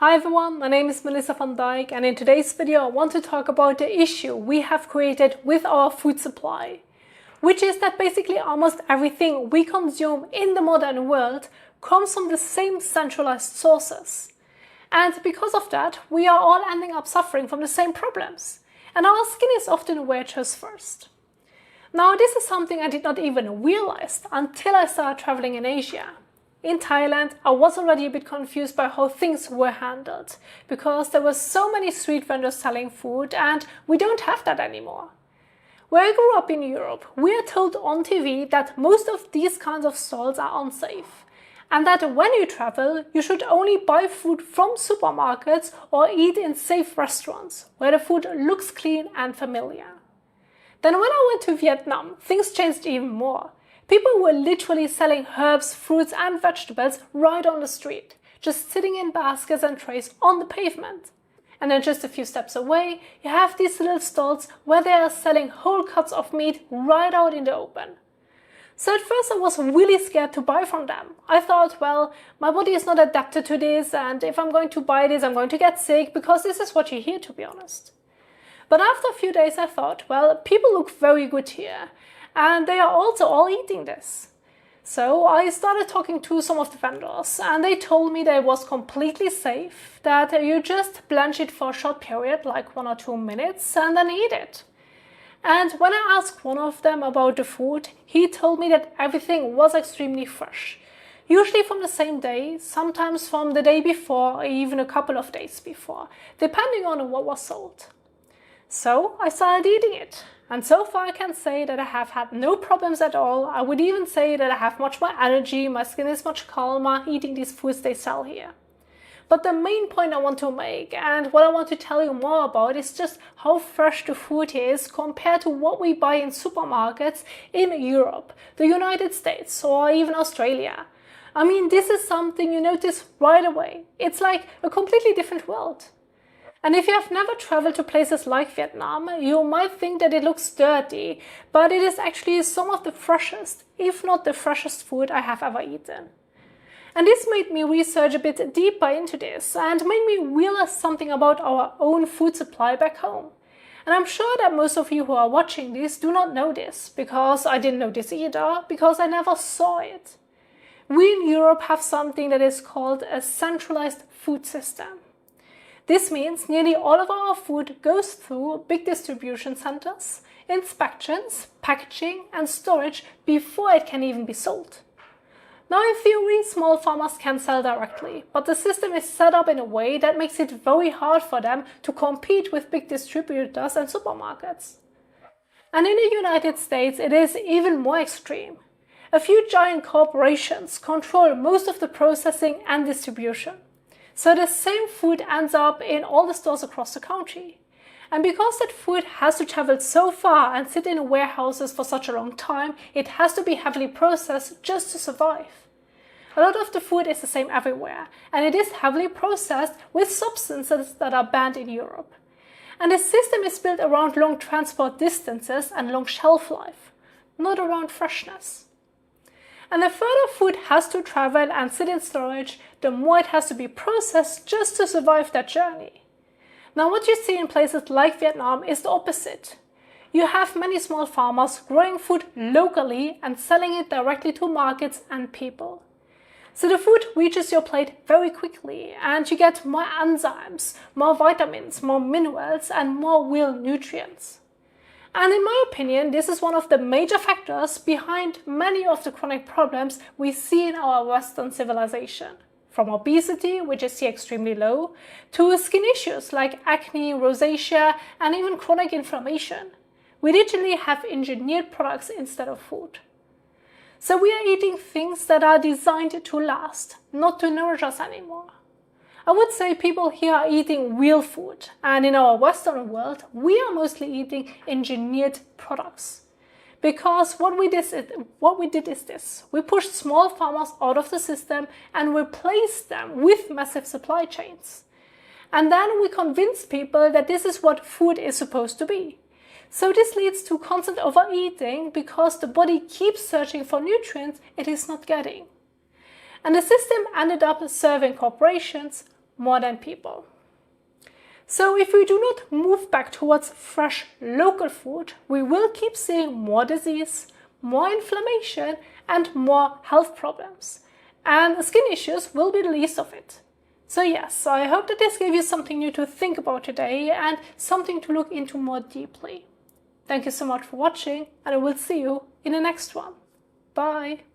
Hi everyone, my name is Melissa van Dijk, and in today's video I want to talk about the issue we have created with our food supply, which is that basically almost everything we consume in the modern world comes from the same centralized sources. And because of that, we are all ending up suffering from the same problems, and our skin is often where it shows first. Now, this is something I did not even realize until I started traveling in Asia. In Thailand, I was already a bit confused by how things were handled, because there were so many street vendors selling food and we don't have that anymore. Where I grew up in Europe, we are told on TV that most of these kinds of stalls are unsafe, and that when you travel, you should only buy food from supermarkets or eat in safe restaurants, where the food looks clean and familiar. Then when I went to Vietnam, things changed even more. People were literally selling herbs, fruits and vegetables right on the street, just sitting in baskets and trays on the pavement. And then just a few steps away, you have these little stalls where they are selling whole cuts of meat right out in the open. So at first I was really scared to buy from them. I thought, well, my body is not adapted to this, and if I'm going to buy this, I'm going to get sick, because this is what you hear, to be honest. But after a few days I thought, well, people look very good here, and they are also all eating this. So I started talking to some of the vendors, and they told me that it was completely safe, that you just blanch it for a short period, like 1 or 2 minutes, and then eat it. And when I asked one of them about the food, he told me that everything was extremely fresh. Usually from the same day, sometimes from the day before, or even a couple of days before, depending on what was sold. So I started eating it. And so far I can say that I have had no problems at all. I would even say that I have much more energy, my skin is much calmer eating these foods they sell here. But the main point I want to make, and what I want to tell you more about, is just how fresh the food is compared to what we buy in supermarkets in Europe, the United States, or even Australia. I mean, this is something you notice right away. It's like a completely different world. And if you have never traveled to places like Vietnam, you might think that it looks dirty, but it is actually some of the freshest, if not the freshest food I have ever eaten. And this made me research a bit deeper into this and made me realize something about our own food supply back home. And I'm sure that most of you who are watching this do not know this, because I didn't know this either, because I never saw it. We in Europe have something that is called a centralized food system. This means nearly all of our food goes through big distribution centers, inspections, packaging and storage before it can even be sold. Now, in theory, small farmers can sell directly, but the system is set up in a way that makes it very hard for them to compete with big distributors and supermarkets. And in the United States, it is even more extreme. A few giant corporations control most of the processing and distribution. So the same food ends up in all the stores across the country. And because that food has to travel so far and sit in warehouses for such a long time, it has to be heavily processed just to survive. A lot of the food is the same everywhere, and it is heavily processed with substances that are banned in Europe. And the system is built around long transport distances and long shelf life, not around freshness. And the further food has to travel and sit in storage, the more it has to be processed just to survive that journey. Now, what you see in places like Vietnam is the opposite. You have many small farmers growing food locally and selling it directly to markets and people. So the food reaches your plate very quickly, and you get more enzymes, more vitamins, more minerals and more real nutrients. And in my opinion, this is one of the major factors behind many of the chronic problems we see in our Western civilization. From obesity, which is here extremely low, to skin issues like acne, rosacea, and even chronic inflammation. We literally have engineered products instead of food. So we are eating things that are designed to last, not to nourish us anymore. I would say people here are eating real food, and in our Western world, we are mostly eating engineered products. Because what we did is this: we pushed small farmers out of the system and replaced them with massive supply chains. And then we convinced people that this is what food is supposed to be. So this leads to constant overeating, because the body keeps searching for nutrients it is not getting. And the system ended up serving corporations modern people. So if we do not move back towards fresh local food, we will keep seeing more disease, more inflammation, and more health problems. And skin issues will be the least of it. So yes, I hope that this gave you something new to think about today and something to look into more deeply. Thank you so much for watching, and I will see you in the next one. Bye!